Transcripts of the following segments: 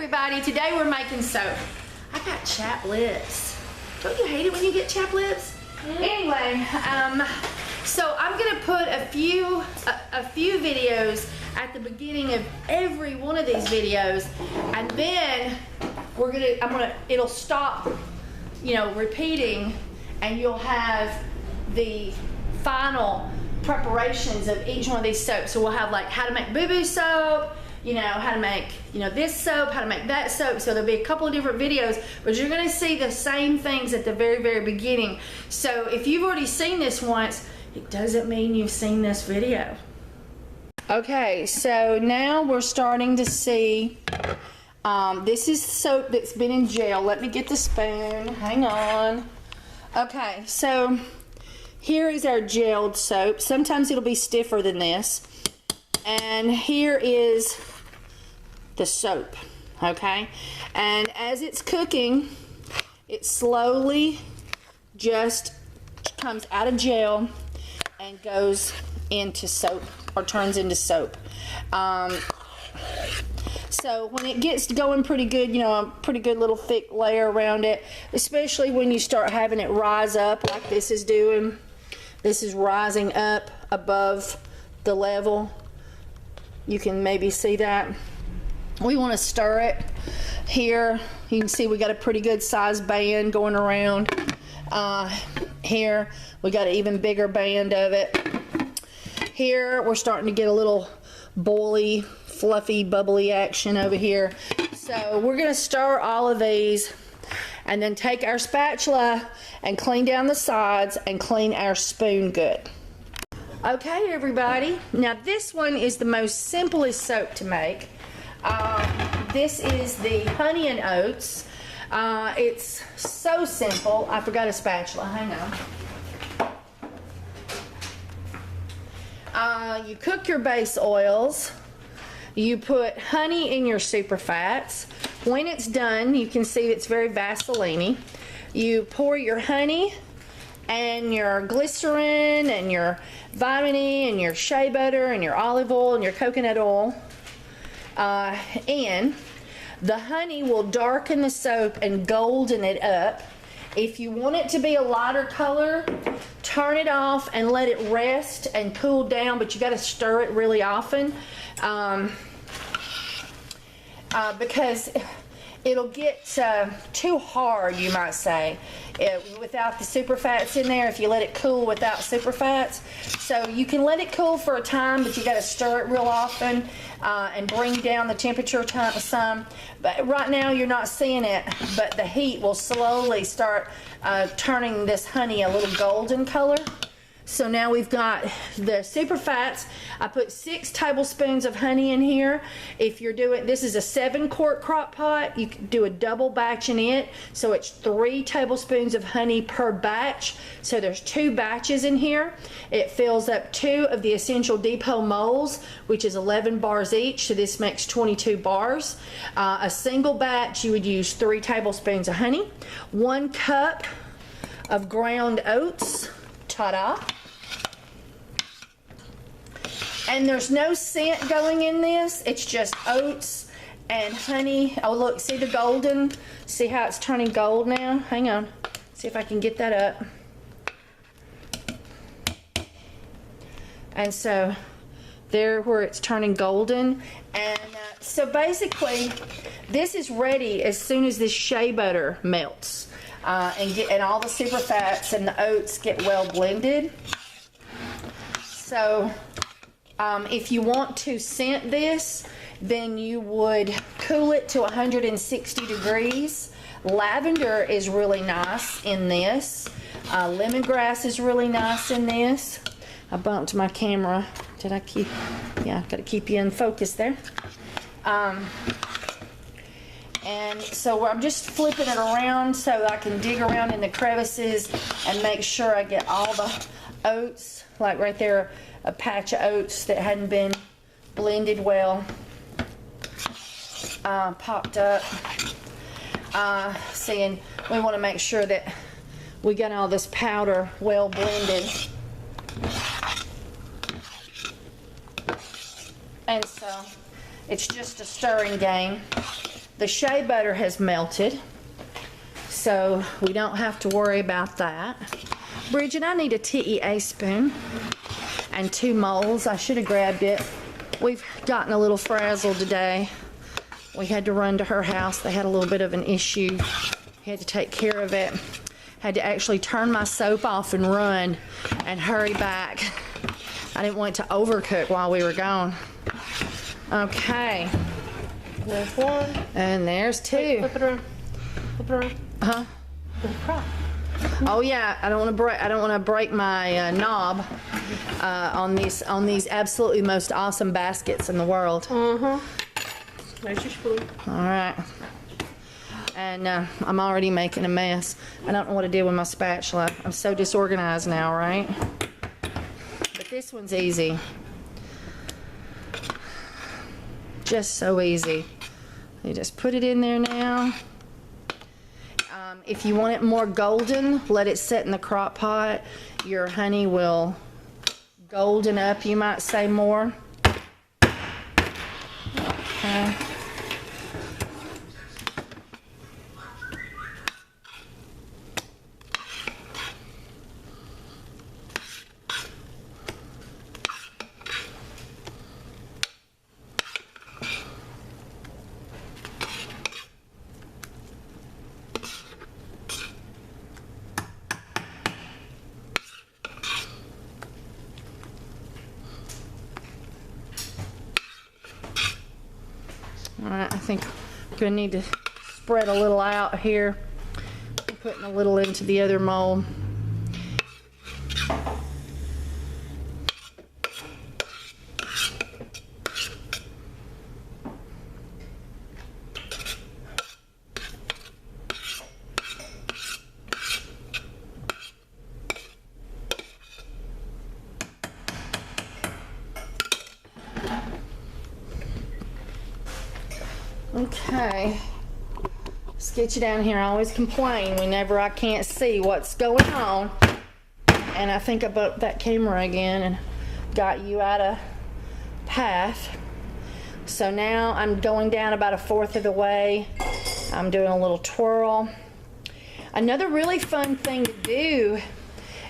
everybody, today we're making soap. I got chapped lips. Don't you hate it when you get chapped lips? Anyway, so I'm gonna put a few videos at the beginning of every one of these videos, and then it'll stop, you know, repeating, and you'll have the final preparations of each one of these soaps. So we'll have like how to make boo-boo soap, you know, how to make, you know, this soap, how to make that soap. So there'll be a couple of different videos, but you're gonna see the same things at the very, very beginning. So if you've already seen this once, it doesn't mean you've seen this video. Okay, so now we're starting to see, this is soap that's been in gel. Let me get the spoon, hang on. Okay, so here is our gelled soap. Sometimes it'll be stiffer than this. And here is the soap, okay? And as it's cooking, it slowly just comes out of gel and goes into soap, or turns into soap. So when it gets going pretty good, you know, a pretty good little thick layer around it, especially when you start having it rise up like this is doing. This is rising up above the level. You can maybe see that. We want to stir it. Here you can see we got a pretty good sized band going around. Here we got an even bigger band of it. Here we're starting to get a little boily, fluffy, bubbly action over here. So we're going to stir all of these and then take our spatula and clean down the sides and clean our spoon good. Okay, everybody, now this one is the most simplest soap to make. This is the Honey and Oats. It's so simple. I forgot a spatula, hang on. You cook your base oils. You put honey in your super fats. When it's done, you can see it's very Vaseline-y. You pour your honey and your glycerin and your vitamin E and your shea butter and your olive oil and your coconut oil, and the honey will darken the soap and golden it up. If you want it to be a lighter color, turn it off and let it rest and cool down, but you got to stir it really often, because it'll get too hard, you might say, without the super fats in there, if you let it cool without super fats. So you can let it cool for a time, but you got to stir it real often and bring down the temperature some. But right now you're not seeing it, but the heat will slowly start turning this honey a little golden color. So now we've got the super fats. I put 6 tablespoons of honey in here. If you're doing, this is a 7-quart crock pot, you can do a double batch in it. So it's 3 tablespoons of honey per batch. So there's 2 batches in here. It fills up 2 of the Essential Depot molds, which is 11 bars each. So this makes 22 bars. A single batch, you would use 3 tablespoons of honey, 1 cup of ground oats. Ta-da. And there's no scent going in this. It's just oats and honey. Oh, look, see the golden? See how it's turning gold now? Hang on. See if I can get that up. And so there where it's turning golden. And so basically, this is ready as soon as this shea butter melts. And all the super fats and the oats get well blended. So if you want to scent this, then you would cool it to 160 degrees. Lavender is really nice in this. Lemongrass is really nice in this. I bumped my camera. Did I keep? Yeah, I've got to keep you in focus there. And so I'm just flipping it around so I can dig around in the crevices and make sure I get all the oats, like right there, a patch of oats that hadn't been blended well, popped up. Seeing we want to make sure that we got all this powder well blended. And so it's just a stirring game. The shea butter has melted, so we don't have to worry about that. Bridget, I need a TEA spoon and 2 molds. I should have grabbed it. We've gotten a little frazzled today. We had to run to her house. They had a little bit of an issue. We had to take care of it. Had to actually turn my soap off and run and hurry back. I didn't want it to overcook while we were gone. Okay. There's 1. And there's 2. Wait, flip it around. Flip it around. Huh? Oh yeah, I don't want to break my knob on these absolutely most awesome baskets in the world. There's your spoon. All right. And I'm already making a mess. I don't know what to do with my spatula. I'm so disorganized now, right? But this one's easy. Just so easy. You just put it in there now. If you want it more golden, let it sit in the crock pot. Your honey will golden up, you might say, more. Okay. Alright, I think we're going to need to spread a little out here. I'm putting a little into the other mold. Okay, let's get you down here. I always complain whenever I can't see what's going on, and I think I bumped that camera again and got you out of path. So now I'm going down about 1/4 of the way. I'm doing a little twirl. Another really fun thing to do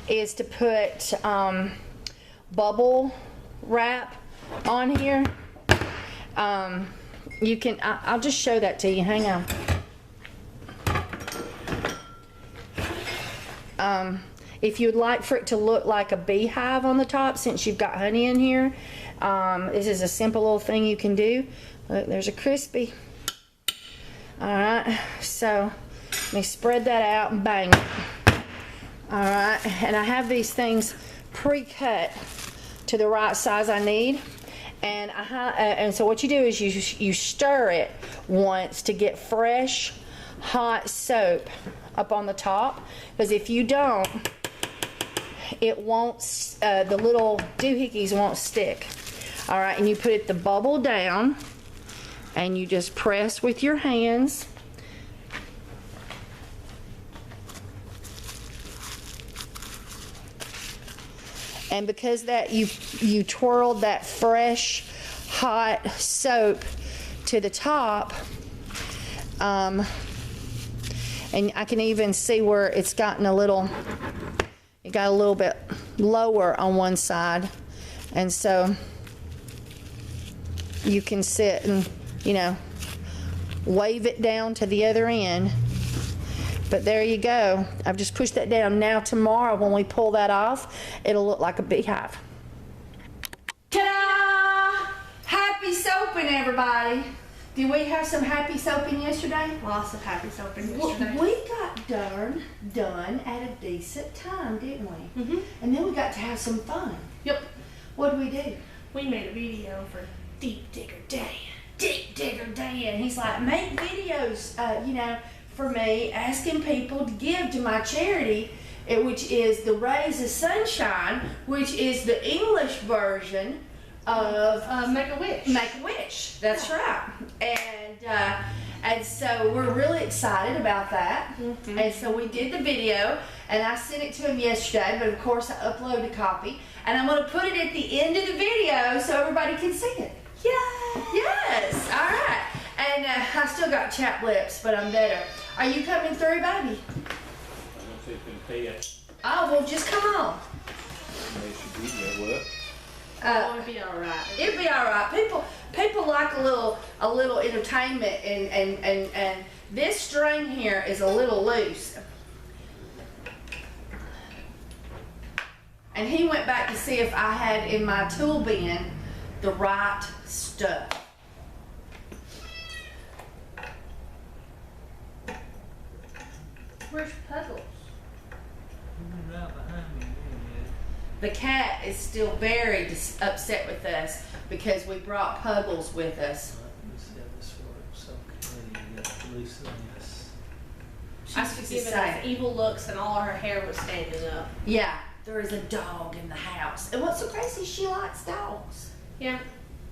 is to put bubble wrap on here. You can, I'll just show that to you. Hang on. If you'd like for it to look like a beehive on the top, since you've got honey in here, this is a simple little thing you can do. Look, there's a crispy. Alright, so let me spread that out and bang it. Alright, and I have these things pre-cut to the right size I need. And so what you do is you stir it once to get fresh, hot soap up on the top. Because if you don't, it won't. The little doohickeys won't stick. All right, and you put the bubble down, and you just press with your hands. And because that you twirled that fresh, hot soap to the top, and I can even see where it's gotten a little, it got a little bit lower on one side, and so you can sit and, you know, wave it down to the other end. But there you go. I've just pushed that down. Now tomorrow when we pull that off, it'll look like a beehive. Ta-da! Happy soaping, everybody. Did we have some happy soaping yesterday? Lots of happy soaping yesterday. We got done at a decent time, didn't we? And then we got to have some fun. Yep. What did we do? We made a video for Deep Digger Dan. Deep Digger Dan. He's like, make videos, you know, for me, asking people to give to my charity, which is the Rays of Sunshine, which is the English version of Make-A-Wish. Make-A-Wish. That's right. And so we're really excited about that. And so we did the video, and I sent it to him yesterday, but of course I uploaded a copy, and I'm going to put it at the end of the video so everybody can see it. Yay! Yes. All right. And I still got chapped lips, but I'm better. Are you coming through, baby? I'm gonna see if we can pay it. Oh, well, just come on. Make sure you get what? Oh, it'd be alright. It'd be all right. People like a little entertainment, and this string here is a little loose. And he went back to see if I had in my tool bin the right stuff. Where's Puddles? Right behind me. The cat is still very upset with us because we brought Puggles with us. Let's see how this works. Okay, you got to loosen this. I was She's fixing to giving say. us evil looks and all of her hair was standing up. Yeah, there is a dog in the house. And what's so crazy, she likes dogs. Yeah.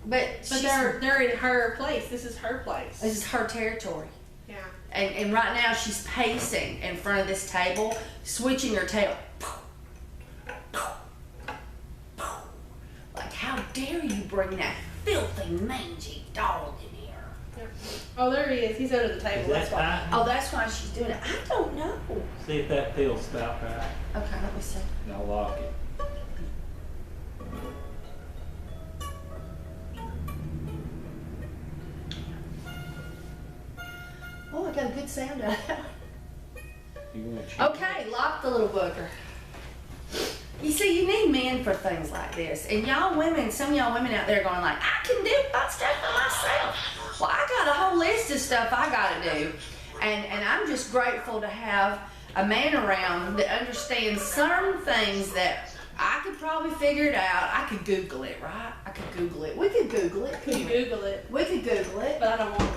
But But they're in her place. This is her place. this is her territory. Yeah. And right now she's pacing in front of this table, switching her tail. Like, how dare you bring that filthy, mangy dog in here? Yeah. Oh, there he is. He's under the table. Is that That's why. tight? Oh, that's why she's doing it. I don't know. See if that feels about right. Okay, let me see. And I'll lock it. Oh, I got a good sound out of that. You want to check? Okay, lock the little booger. You see, you need men for things like this. And y'all women, some of y'all women out there going like, I can do that stuff for myself. Well, I got a whole list of stuff I gotta do. And I'm just grateful to have a man around that understands some things that I could probably figure it out. I could Google it, right? I could Google it. We could Google it. You Google it, We could Google it. but I don't want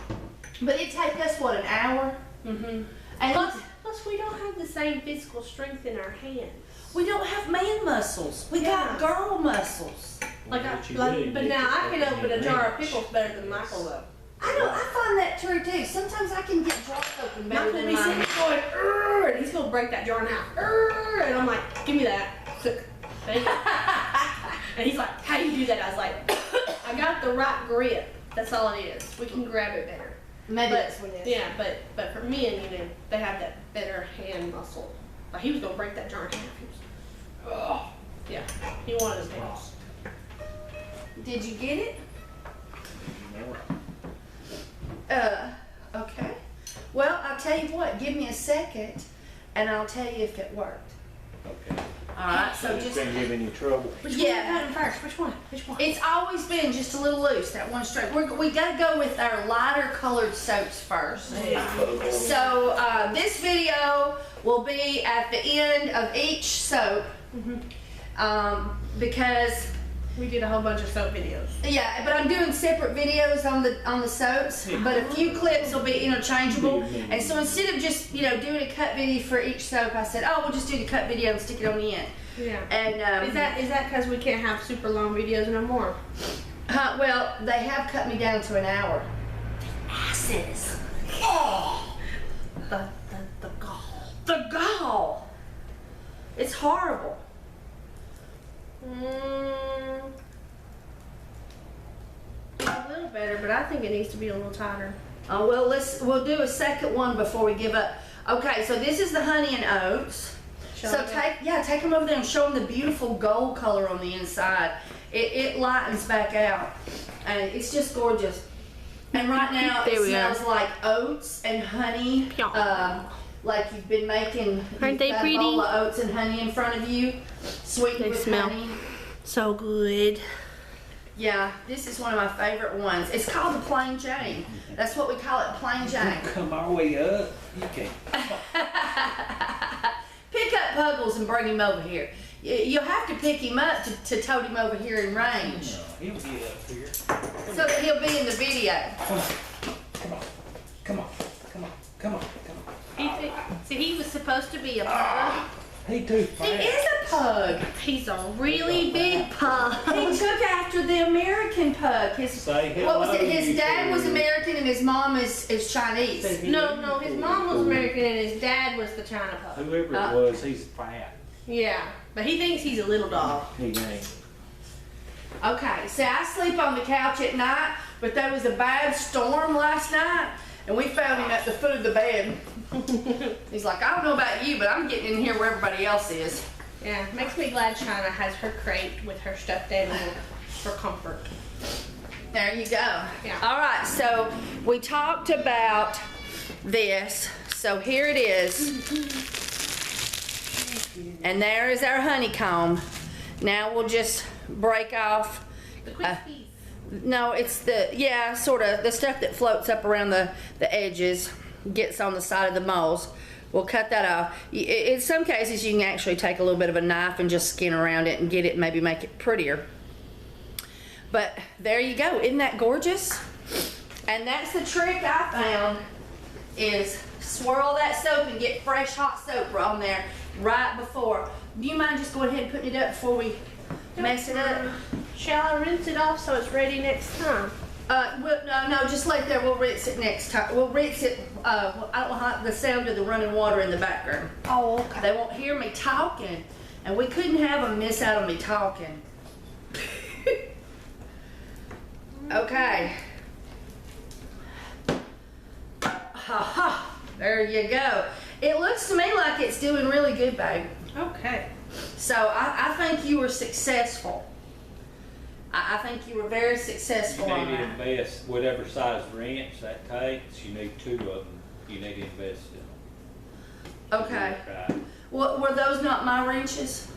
But it'd take us, what, an hour? it. Mm-hmm. And Plus, we don't have the same physical strength in our hands. we don't have man muscles. We got Yeah. girl muscles. Like, What you really but need now to I can put open in a jar of range. pickles better than Michael though. I know, I find that true too. Sometimes I can get jars open better Michael than be sitting mine. going, "Urgh," and he's gonna break that jar in half. "Urgh," and I'm like, give me that. Sick. Thank you. And he's like, how do you do that? I was like, I got the right grip. That's all it is. We can grab it better. Maybe But that's what it is. yeah, but for men, you know, they have that better hand muscle. Like he was gonna break that jar in half. He was, oh, yeah. He wanted his nails. Did you get it? More. Okay. Well, I'll tell you what, give me a second and I'll tell you if it worked. Okay. Alright, so It's just, been giving you trouble. Which Yeah. one you got him first? Which one? Which one? it's always been just a little loose, that one straight. We gotta go with our lighter colored soaps first. So this video will be at the end of each soap because We did a whole bunch of soap videos. yeah, but I'm doing separate videos on the soaps, but a few clips will be interchangeable. And so instead of just doing a cut video for each soap, I said, oh, we'll just do the cut video and stick it on the end. Yeah. And Is that because we can't have super long videos no more? well, they have cut me down to an hour. Asses. Oh, The gall. the gall. It's horrible. It's a little better, but I think it needs to be a little tighter. Oh well, we'll do a second one before we give up. Okay, so this is the Honey and Oats. Show So them. take them over there and show them the beautiful gold color on the inside. It lightens back out, and it's just gorgeous. And right now it There we smells go. like oats and honey, like you've been making. Aren't they you've got pretty? A bowl of oats and honey in front of you, sweetened They with smell honey. so good. Yeah, this is one of my favorite ones. It's called the Plain Jane. That's what we call it, Plain Jane. Come our way up. You can't. Pick up Puggles and bring him over here. You'll have to pick him up to tote him over here in range, No, he'll get up here. so that he'll be in the video. Come on. Come on. Come on. Come on. Come on. Come on. See, he was supposed to be a pug. He too He fat. is a pug. He's a really big pug. He took after the American pug. Say What was it? hello, His dad was YouTube. American and his mom is Chinese. No, his mom was American and his dad was the China pug. Whoever it was, he's fat. Yeah, but he thinks he's a little dog. He ain't. Okay, see, I sleep on the couch at night, but there was a bad storm last night, and we found him at the foot of the bed. He's like, I don't know about you, but I'm getting in here where everybody else is. Yeah, makes me glad China has her crate with her stuffed animal for comfort. There you go. Yeah. All right, so we talked about this. So here it is. And there is our honeycomb. Now we'll just break off. The crispies. No, it's the, yeah, sort of the stuff that floats up around the edges, gets on the side of the moles. We'll cut that off. In some cases, you can actually take a little bit of a knife and just skin around it and get it, maybe make it prettier. But there you go. Isn't that gorgeous? And that's the trick I found, is swirl that soap and get fresh hot soap on there right before. Do you mind just going ahead and putting it up before we mess it up? Shall I rinse it off so it's ready next time? No, just let it there. We'll rinse it next time. We'll rinse it. I don't want the sound of the running water in the background. Oh, okay. They won't hear me talking, and we couldn't have them miss out on me talking. Okay. There you go. It looks to me like it's doing really good, babe. Okay. So I think you were successful. I think you were very successful You on need to that. invest whatever size wrench that takes. You need 2 of them. You need to invest in them. Okay. Right. Were those not my wrenches?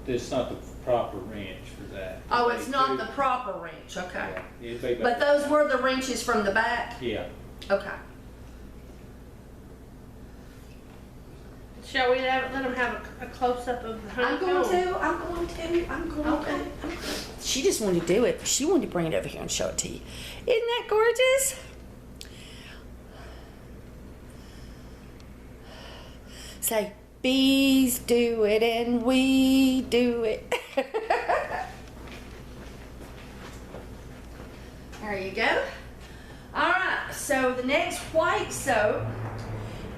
This is not the proper wrench for that. Oh, You it's need not 2. the proper wrench. Okay. Yeah, it'd be But better. those were the wrenches from the back? Yeah. Okay. Shall we let them have a close-up of the honeycomb? I'm going Okay. to. She just wanted to do it. She wanted to bring it over here and show it to you. Isn't that gorgeous? Say, bees do it and we do it. There you go. All right, so the next white soap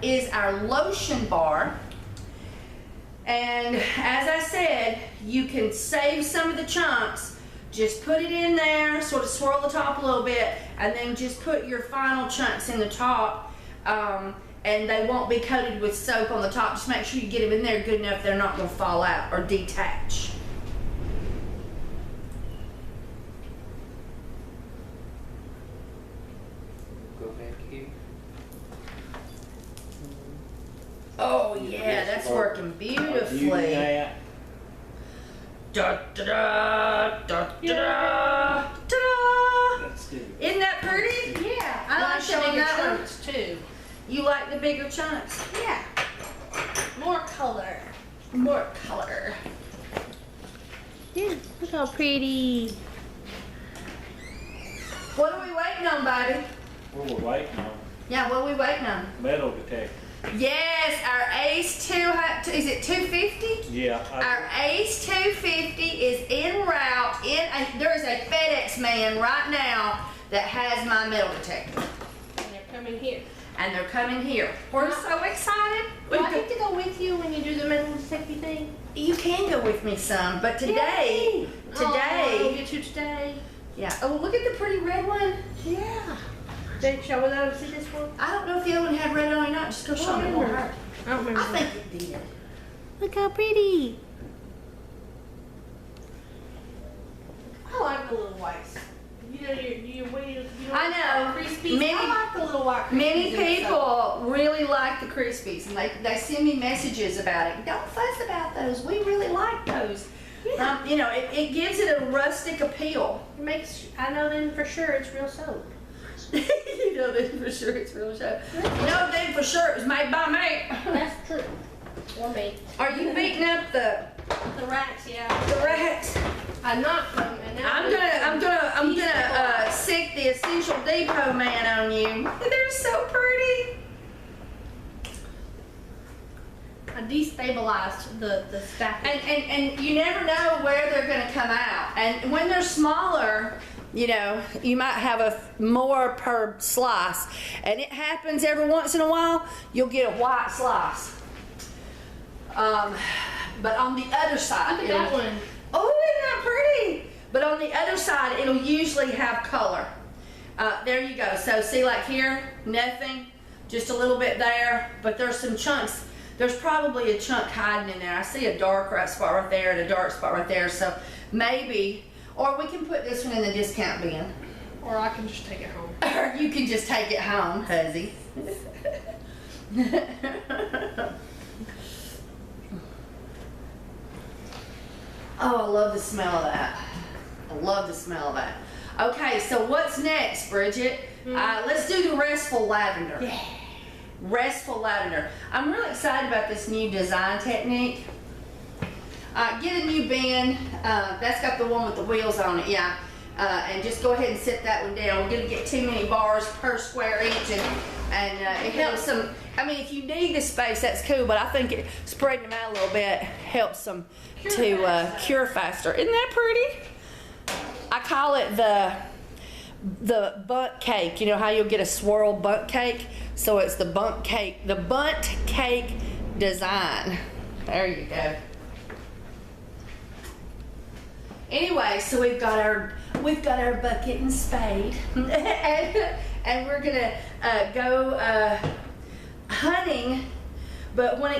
is our lotion bar. And as I said, you can save some of the chunks. Just put it in there, sort of swirl the top a little bit, and then just put your final chunks in the top. And they won't be coated with soap on the top. Just make sure you get them in there good enough they're not going to fall out or detach. Go back here. Oh yeah, that's working beautifully. That. Da da da da da da da. Let's do it. Isn't that pretty? Yeah, I Wanna like show the bigger that one? chunks too. You like the bigger chunks? Yeah. More color. More color. Yeah, look how pretty. What are we waiting on, baby? What we're waiting on. Yeah, what are we waiting on? Metal detector. Yes, our Ace 2, is it 250? Yeah. Our Ace 250 is en route. There is a FedEx man right now that has my metal detector. And they're coming here. And they're coming here. We're so excited. Do I get to go with you when you do the metal detector thing? You can go with me some, but today, Oh, I'll get you today. yeah. Oh, look at the pretty red one. Yeah. Shall we let them see this one? I don't know if the other one had red on or not. Just go show me. It won't hurt. I don't remember. I think it did. Look how pretty. I like the little whites. You know, you I know. Crispies. Many- I like the little white crispies. Many and stuff. people really like the Crispies, and they send me messages about it. Don't fuss about those. We really like those. Yeah. You know, it gives it a rustic appeal. It makes, I know then for sure it's real soap. You know then for sure it's real soap. You know then for sure it was made by me. That's true. Or me. Are you beating up the The racks, yeah. rats? I knocked them and now I'm gonna sick the Essential Depot man on you. They're so pretty. I destabilized the stack. And you never know where they're gonna come out. And when they're smaller, you know, you might have more per slice. And it happens every once in a while, you'll get a white slice. But on the other side, Look at that one. oh, isn't that but on the other side, it'll usually have color. There you go. So see, like here, nothing, just a little bit there, but there's some chunks. There's probably a chunk hiding in there. I see a dark spot right there and a dark spot right there. So maybe, or we can put this one in the discount bin. Or I can just take it home. Or you can just take it home, huzzy. Oh, I love the smell of that. I love the smell of that. Okay, so what's next, Bridget? Let's do the Restful Lavender. Yeah. Restful Lavender. I'm really excited about this new design technique. Get a new bin. That's got the one with the wheels on it, yeah. And just go ahead and set that one down. We're going to get too many bars per square inch, and it helps them. I mean, if you need the space, that's cool, but I think spreading them out a little bit helps them to cure faster. Isn't that pretty? I call it the bundt cake. You know how you'll get a swirl bundt cake? So it's the bundt cake design. There you go. Anyway, so we've got our bucket and spade, and we're gonna go hunting. But when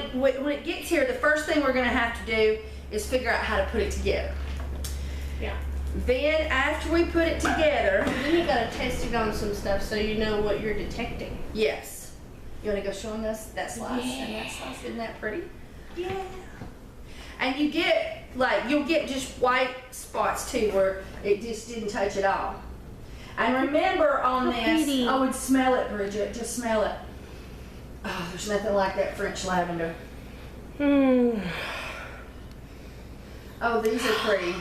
it gets here, the first thing we're gonna have to do is figure out how to put it together. Yeah. Then after we put it together, Then you gotta test it on some stuff so you know what you're detecting. yes. You wanna go show them that slice Yeah. and that slice? Isn't that pretty? Yeah. And you get, you'll get just white spots too, where it just didn't touch at all. And remember on How this, pretty. I would smell it, Bridget, just smell it. Oh, there's nothing like that French lavender. Oh, these are pretty.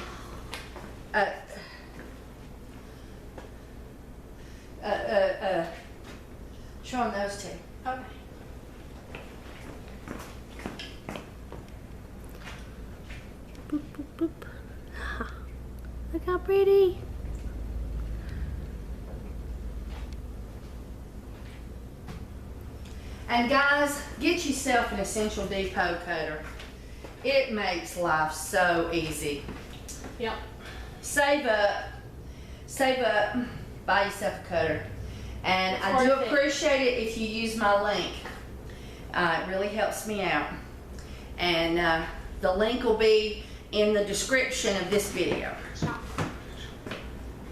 Show them those two. Okay. Boop, boop, boop. Look how pretty. And guys, get yourself an Essential Depot cutter. It makes life so easy. Yep. Save up, buy yourself a cutter. And It's I do worth it. appreciate it if you use my link. It really helps me out. And the link will be in the description of this video.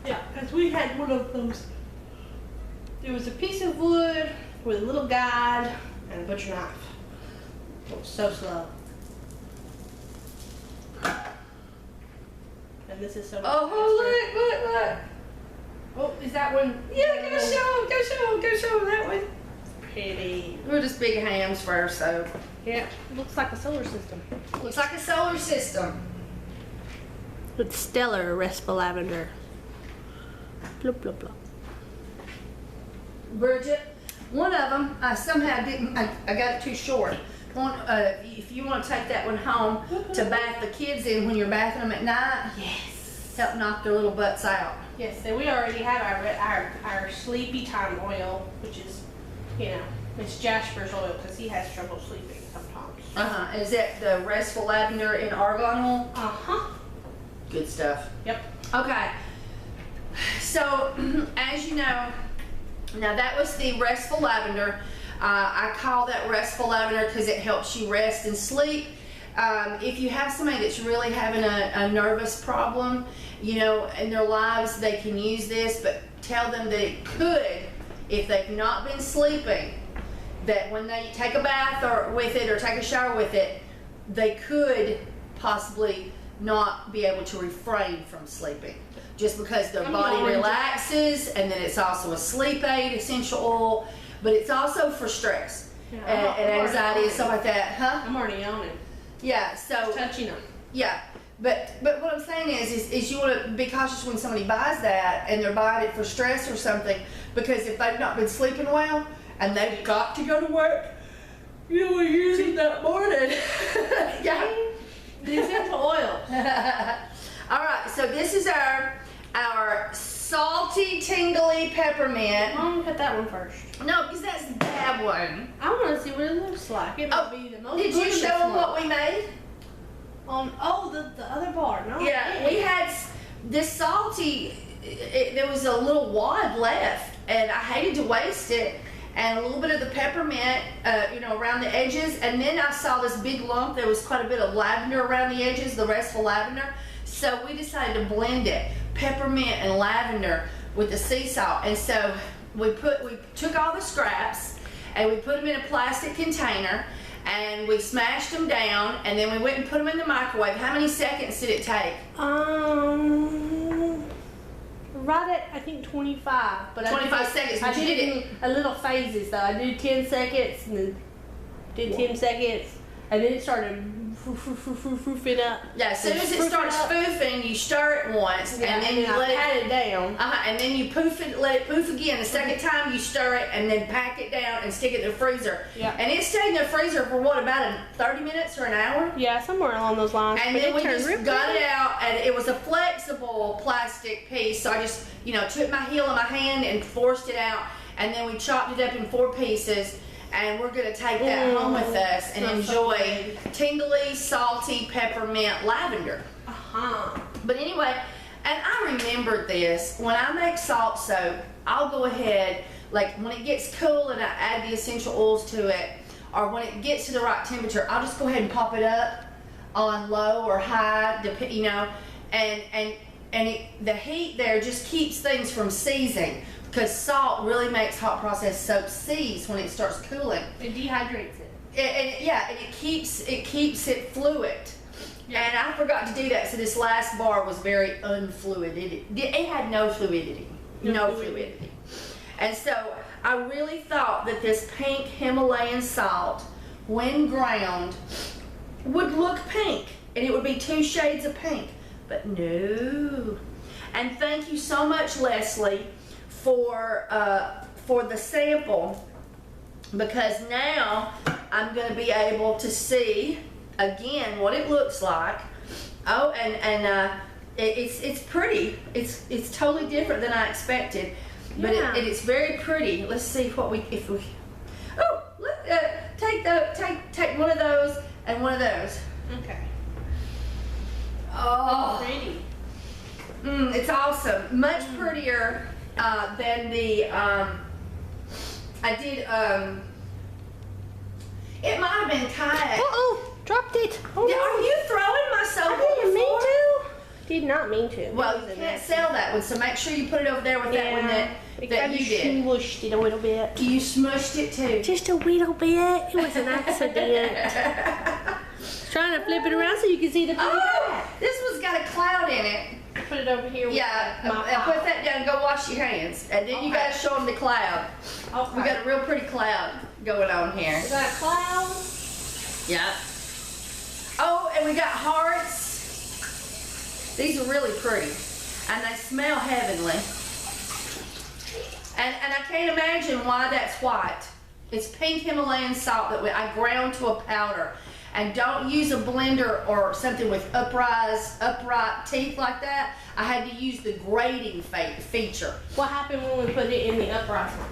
Yeah, because we had one of those. There was a piece of wood with a little guide and a butcher knife. It was so slow. And this is so much faster. Oh, look. Oh, is that one? Yeah, go show them that one. Pretty. We're just big hams for our soap. Yeah, looks like a solar system. Looks like a solar system. With stellar Restful lavender. Blop, blop, blop. Bridget, one of them, I somehow didn't, I got it too short. One, if you want to take that one home to bath the kids in when you're bathing them at night, Yes. help knock their little butts out. Yes, so we already have our sleepy time oil, which is, it's Jasper's oil because he has trouble sleeping sometimes. Is that the Restful Lavender and Argan oil? Uh-huh. Good stuff. Yep. Okay. So, as you know, now that was the Restful Lavender. I call that Restful Lavender because it helps you rest and sleep. If you have somebody that's really having a nervous problem, in their lives, they can use this, but tell them that it could, if they've not been sleeping, that when they take a bath with it or take a shower with it, they could possibly not be able to refrain from sleeping. Just because their body relaxes, and then it's also a sleep aid, essential oil, but it's also for stress and anxiety and stuff like that, huh? I'm already on it. Yeah, so Touching them. yeah, but what I'm saying is you want to be cautious when somebody buys that and they're buying it for stress or something, because if they've not been sleeping well and they've got to go to work, you will use it that morning. Yeah. The essential oil. All right, so this is our salty, tingly peppermint. I'm gonna cut that one first. No, because that's the bad one. I want to see what it looks like. It might be the most. Did you delicious show them one. what we made? The other bar. No. Yeah, this salty, there was a little wad left, and I hated to waste it. And a little bit of the peppermint, around the edges. And then I saw this big lump. There was quite a bit of lavender around the edges, the Restful lavender. So we decided to blend it, peppermint and lavender with the sea salt. And so we took all the scraps and we put them in a plastic container and we smashed them down, and then we went and put them in the microwave. How many seconds did it take? Right at, I think, 25. But 25 seconds. I did it in a little phases, though. I did 10 seconds, and then did 10 seconds, and then it started foofing up. Yeah, as soon as it starts foofing, you stir it once, and then you let pat it down. And then you poof it, let it poof again. The second time you stir it, and then pack it down and stick it in the freezer. Yeah. And it stayed in the freezer for what, about 30 minutes or an hour? Yeah, somewhere along those lines. And then we just got it out, and it was a flexible plastic piece, so I just, took my heel in my hand and forced it out, and then we chopped it up in 4 pieces. And we're gonna take that home with us and enjoy tingly, salty, peppermint, lavender. But anyway, and I remembered this, when I make salt soap, I'll go ahead, like when it gets cool and I add the essential oils to it, or when it gets to the right temperature, I'll just go ahead and pop it up on low or high, and the heat there just keeps things from seizing. Because salt really makes hot processed soap seize when it starts cooling. It dehydrates it. And it keeps it fluid. Yeah. And I forgot to do that, so this last bar was very unfluid. It had no fluidity. No fluidity. And so I really thought that this pink Himalayan salt, when ground, would look pink. And it would be 2 shades of pink. But no. And thank you so much, Leslie, for the sample, because now I'm going to be able to see again what it looks like. Oh, and it's pretty. It's totally different than I expected, but it's very pretty. Let's see what if we. Oh, look! Take one of those and one of those. Okay. Oh, that's pretty. It's awesome. Much prettier than the, I did, it might have been kayak. Uh-oh, dropped it. Are you throwing my soap I didn't on the mean floor? to. Did not mean to. Well, you can't sell that one, so make sure you put it over there with that one that you did. Smushed it a little bit. You smushed it too. Just a little bit. It was an accident. Trying to flip it around so you can see the this one's got a cloud in it. Put it over here. Put that down and go wash your hands. And then you gotta show them the cloud. Okay. We got a real pretty cloud going on here. We got a cloud. Yeah. Oh, and we got hearts. These are really pretty. And they smell heavenly. And I can't imagine why that's white. It's pink Himalayan salt that I ground to a powder. And don't use a blender or something with upright teeth like that. I had to use the grating feature. What happened when we put it in the upright one?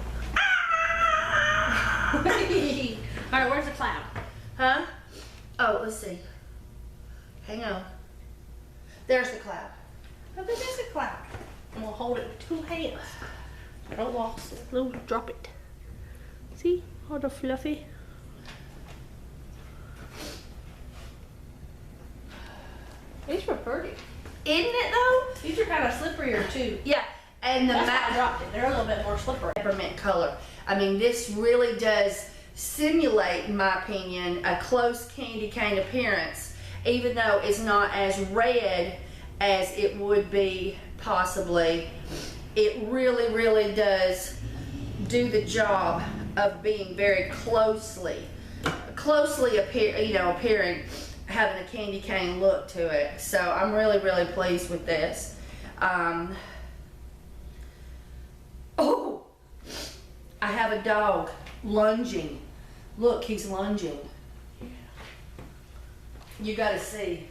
All right, where's the cloud? Huh? Oh, let's see. Hang on. There's the cloud. Oh, there is a cloud. I'm gonna hold it with 2 hands. I don't lost it. Drop it. See? All the fluffy. These were pretty. Isn't it though? These are kind of slipperier too. Yeah. And that's why I dropped it. They're a little bit more slippery. Peppermint color. I mean, this really does simulate, in my opinion, a close candy cane appearance, even though it's not as red as it would be possibly. It really, really does do the job of being very closely appearing, having a candy cane look to it. So I'm really, really pleased with this. Oh, I have a dog lunging. Look, he's lunging. You gotta see.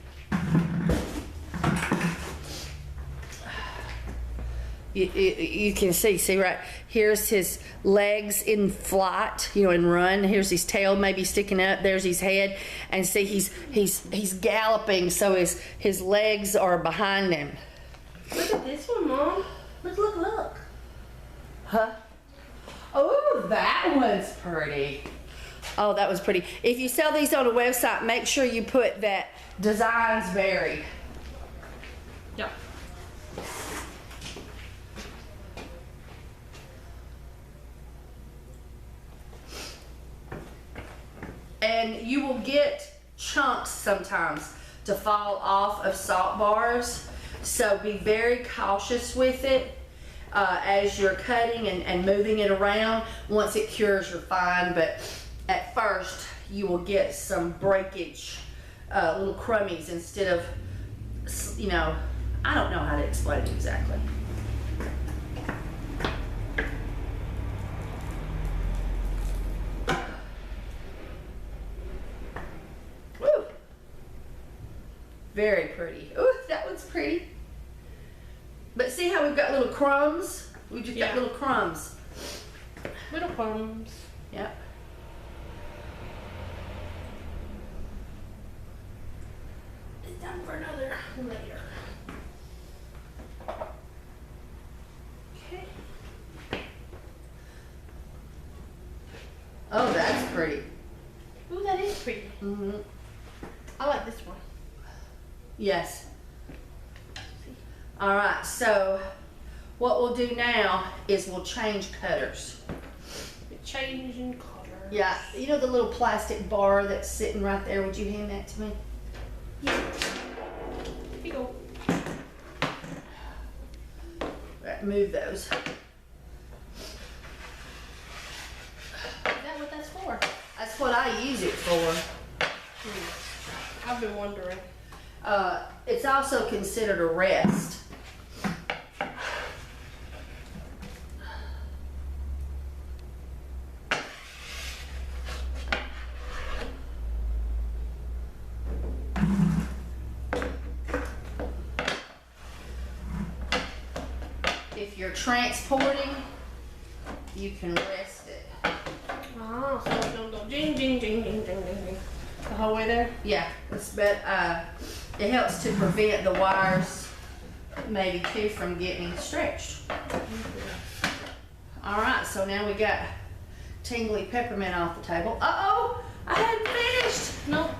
You can see right here's his legs in flight, in run. Here's his tail maybe sticking up. There's his head, and see he's galloping, so his legs are behind him. this one, Mom. Look. Huh? Oh, that one's pretty. Oh, that was pretty. If you sell these on a website, make sure you put that designs vary. Yeah. And you will get chunks sometimes to fall off of salt bars. So be very cautious with it as you're cutting and moving it around. Once it cures, you're fine, but at first you will get some breakage, little crummies instead of, you know, I don't know how to explain it exactly. Woo! Very pretty. Ooh, that one's pretty. But see how we've got little crumbs? We just got little crumbs. Little crumbs. Yep. It's time for another layer. Okay. Oh, that's pretty. Ooh, that is pretty. Mm-hmm. I like this one. Yes. All right, so what we'll do now is we'll change cutters. Changing color. Yeah, you know the little plastic bar that's sitting right there? Would you hand that to me? Yeah. Here you go. Right, move those. Is that what that's for? That's what I use it for. I've been wondering. It's also considered a rest. If you're transporting, you can rest it. Ah, so it's gonna go ding, ding, ding, ding, ding, ding, ding. The whole way there? Yeah, it helps to prevent the wires, maybe too, from getting stretched. All right, so now we got tingly peppermint off the table. Uh-oh, I hadn't finished. Nope,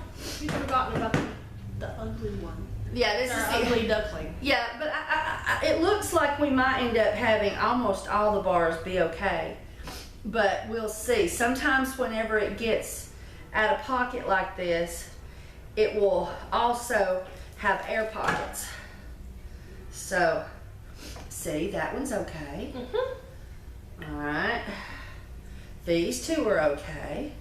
you've forgotten about the ugly one. Yeah, this Our is the ugly duckling. Yeah, but it looks like we might end up having almost all the bars be okay, but we'll see. Sometimes whenever it gets out of pocket like this, it will also have air pockets. So, see, that one's okay. Mm-hmm. All right. These two are okay.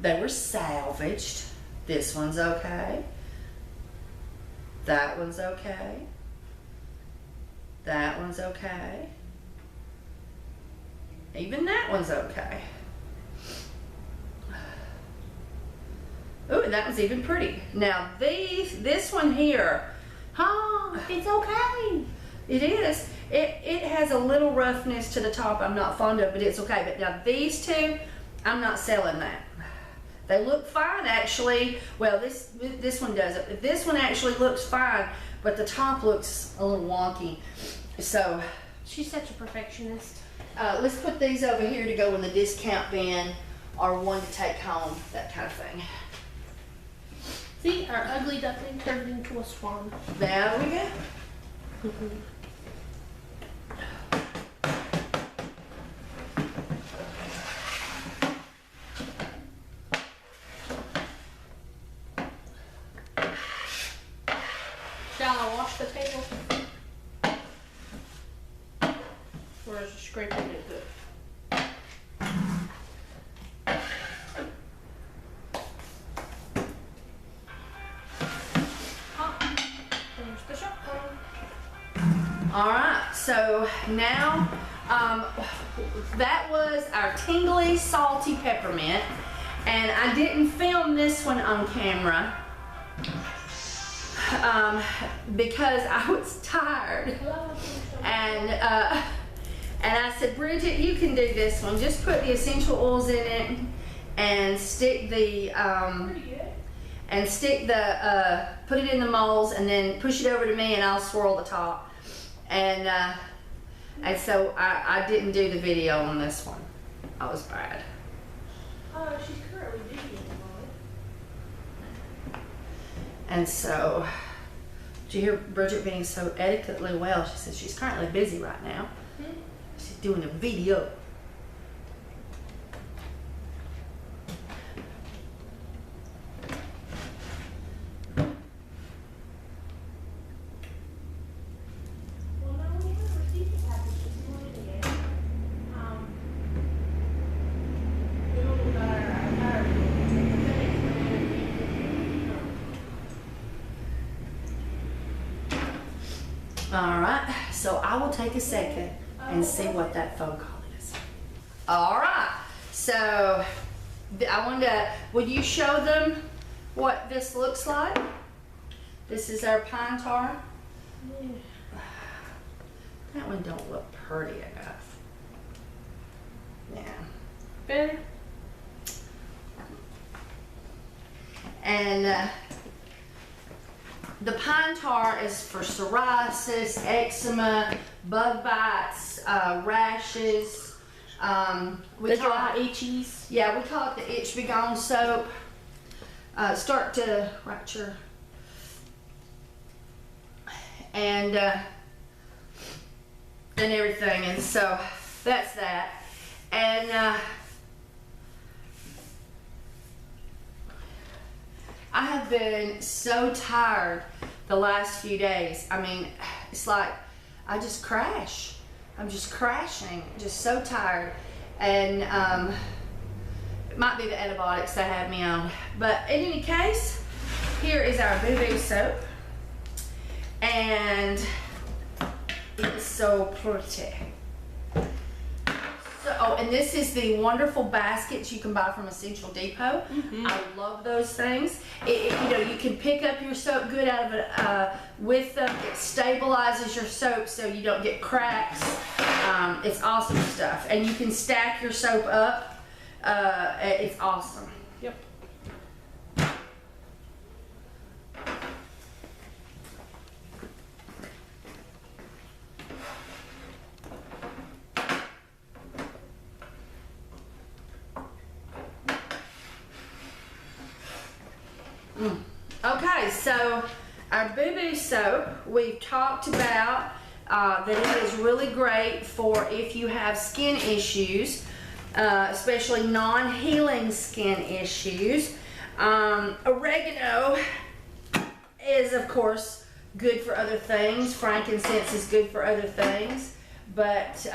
They were salvaged. This one's okay. That one's okay. That one's okay. Even that one's okay. Ooh, and that one's even pretty. Now this one here, It's okay. it is. It has a little roughness to the top I'm not fond of, but it's okay. But now these two, I'm not selling that. They look fine actually. Well, this one doesn't. This one actually looks fine, but the top looks a little wonky. So She's such a perfectionist. let's put these over here to go in the discount bin or one to take home, that kind of thing. See, our ugly duckling turned into a swan. There we go. Shall I wash the table? Or is it scraping it good? There's the shotgun. All right, so now that was our tingly salty peppermint, and I didn't film this one on camera because I was tired, and I said, Bridget, you can do this one. Just put the essential oils in it and stick the put it in the molds and then push it over to me and I'll swirl the top. And so I didn't do the video on this one. I was bad. Oh, she's currently videoing on And so, did you hear Bridget being so etiquetely well? She said she's currently busy right now. She's doing a video. All right, so I will take a second and see what that phone call is. All right, so I wanted to, would you show them what this looks like? This is our pine tar. That one don't look pretty enough. Yeah. Better? And the pine tar is for psoriasis, eczema, bug bites, rashes. We The call dry it, itchies. yeah, we call it the Itch Be Gone soap. Start to write your, and everything, and so that's that. And I have been so tired the last few days. I mean, it's like I just crash. I'm just crashing, just so tired. And it might be the antibiotics they had me on. But in any case, here is our Boo Boo soap. And it's so pretty. Oh, and this is the wonderful baskets you can buy from Essential Depot. I love those things. You know, you can pick up your soap good out of it with them. It stabilizes your soap so you don't get cracks. It's awesome stuff. And you can stack your soap up. It's awesome. Yep. Okay, so our Boo Boo soap, we've talked about that it is really great for if you have skin issues, especially non-healing skin issues. Oregano is, of course, good for other things. Frankincense is good for other things, but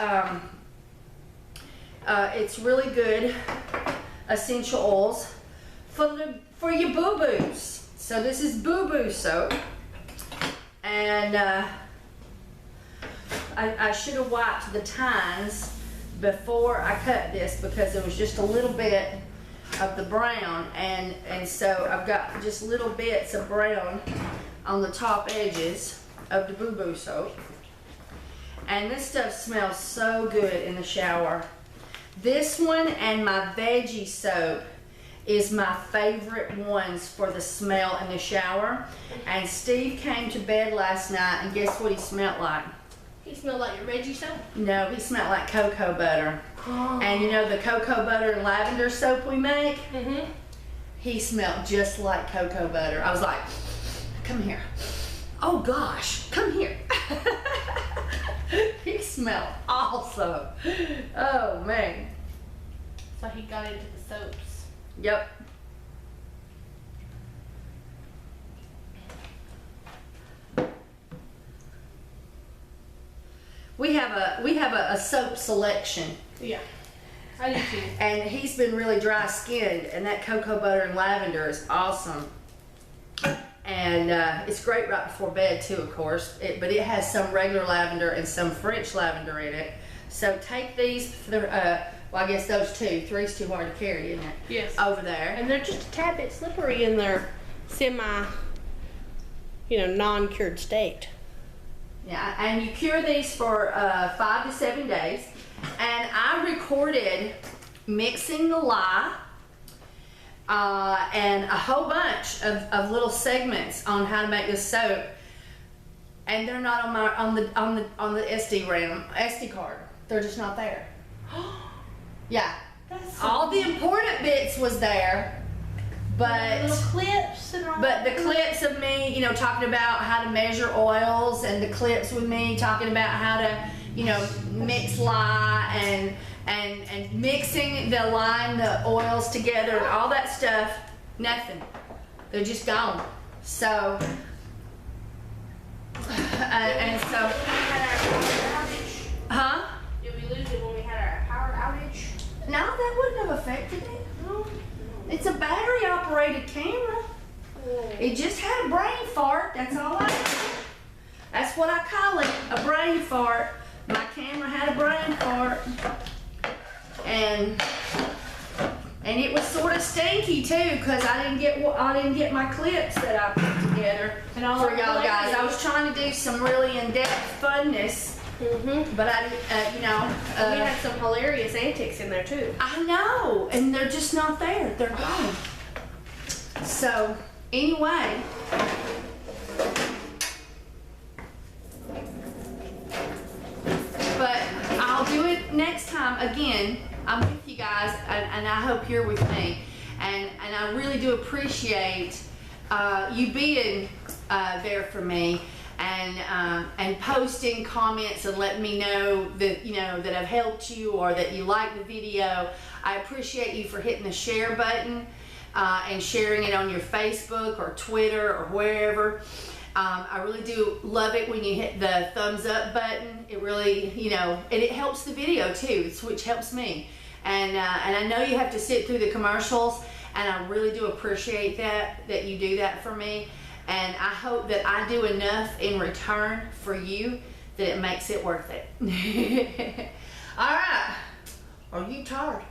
it's really good essential oils for your boo-boos. So this is Boo Boo soap, and I should have wiped the tines before I cut this because there was just a little bit of the brown, and so I've got just little bits of brown on the top edges of the Boo Boo soap. And this stuff smells so good in the shower. This one and my veggie soap is my favorite ones for the smell in the shower. And Steve came to bed last night, and guess what he smelled like? He smelled like your Reggie soap? No, he smelled like cocoa butter. Oh. And you know the cocoa butter and lavender soap we make? He smelled just like cocoa butter. I was like, come here. Oh gosh, come here. He smelled awesome. Oh man. So he got into the soaps. Yep. We have a soap selection. Yeah, I do too. And he's been really dry skinned, and that cocoa butter and lavender is awesome. And it's great right before bed too, of course. But it has some regular lavender and some French lavender in it. So take these, well, I guess those two. Three's too hard to carry, isn't it? Yes. Over there. And they're just a tad bit slippery in their semi, non-cured state. Yeah, and you cure these for 5 to 7 days. And I recorded mixing the lye and a whole bunch of little segments on how to make this soap. and they're not on my on the SD card. They're just not there. Yeah. That's so All the important bits was there, but little clips and all but the that. clips of me, talking about how to measure oils, and the clips with me talking about how to, mix lye and mixing the oils together and all that stuff, nothing. They're just gone. So, and so, huh? Did we lose it when we had our power outage? No, that wouldn't have affected it. No. It's a battery operated camera. It just had a brain fart. That's all I know. That's what I call it, a brain fart. My camera had a brain fart. And it was sort of stinky too, because I didn't get my clips that I put together And all for our y'all guys. hilarious. I was trying to do some really in-depth funness, but I We had some hilarious antics in there too. I know, and they're just not there. They're gone. So, anyway. But I'll do it next time. Again, I'm with you guys, and I hope you're with me. And I really do appreciate you being there for me. And posting comments and letting me know that that I've helped you or that you like the video. I appreciate you for hitting the share button and sharing it on your Facebook or Twitter or wherever. I really do love it when you hit the thumbs up button. It really, and it helps the video too, which helps me. And I know you have to sit through the commercials, and I really do appreciate that you do that for me. And I hope that I do enough in return for you that it makes it worth it. All right. Are you tired?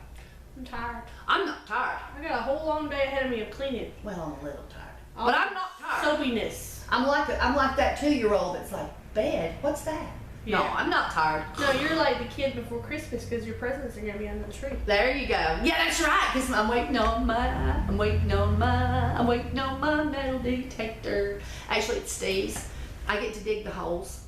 I'm tired. I'm not tired. I got a whole long day ahead of me of cleaning. Well, I'm a little tired. But I'm not tired. Soapiness. I'm like that 2-year-old that's like, bed, what's that? No, Yeah. I'm not tired. No, you're like the kid before Christmas because your presents are gonna be under the tree. There you go. Yeah, that's right. Because I'm waiting on my metal detector. Actually, it's Steve's. I get to dig the holes,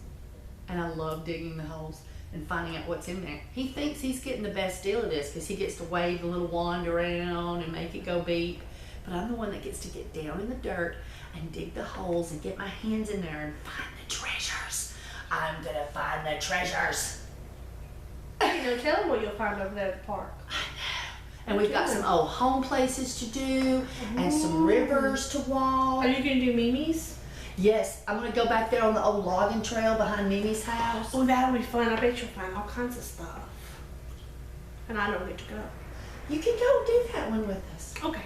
and I love digging the holes and finding out what's in there. He thinks he's getting the best deal of this because he gets to wave the little wand around and make it go beep. But I'm the one that gets to get down in the dirt and dig the holes and get my hands in there and find the treasures. I'm gonna find the treasures. Tell them what you'll find over there at the park. I know. And we've got some old home places to do and some rivers to walk. Are you gonna do Mimi's? Yes, I'm gonna go back there on the old logging trail behind Mimi's house. Oh, that'll be fun. I bet you'll find all kinds of stuff. And I don't get to go. You can go do that one with us. Okay.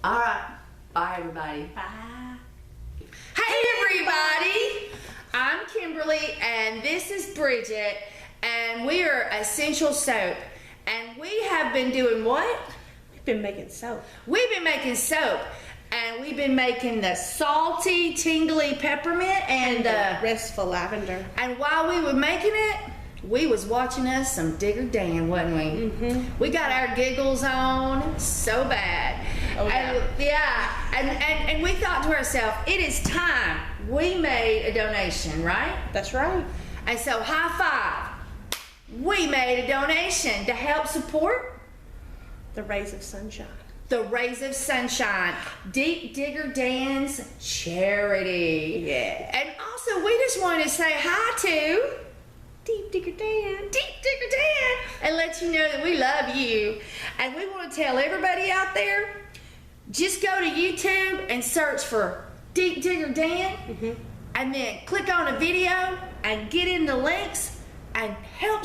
All right. Bye, everybody. Bye. Hey, everybody. I'm Kimberly, and this is Bridget, and we are Essential Soap. And we have been doing what? We've been making soap. We've been making soap, and we've been making the salty, tingly peppermint and the Restful lavender. And while we were making it, we was watching us some Digger Dan, wasn't we? Mm-hmm. We got our giggles on so bad. Oh, yeah. And we thought to ourselves, it is time we made a donation, right? That's right. And so high five. We made a donation to help support The Rays of Sunshine. the Rays of Sunshine, Deep Digger Dan's charity. Yeah. And also, we just wanted to say hi to Deep Digger Dan. Deep Digger Dan and let you know that we love you. And we want to tell everybody out there, just go to YouTube and search for Deep Digger Dan, and then click on a video and get in the links and help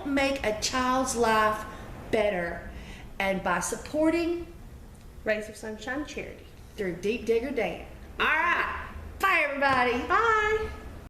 make a child's life better. And by supporting Rays of Sunshine charity. through Deep Digger Dan. All right. Bye, everybody. Bye.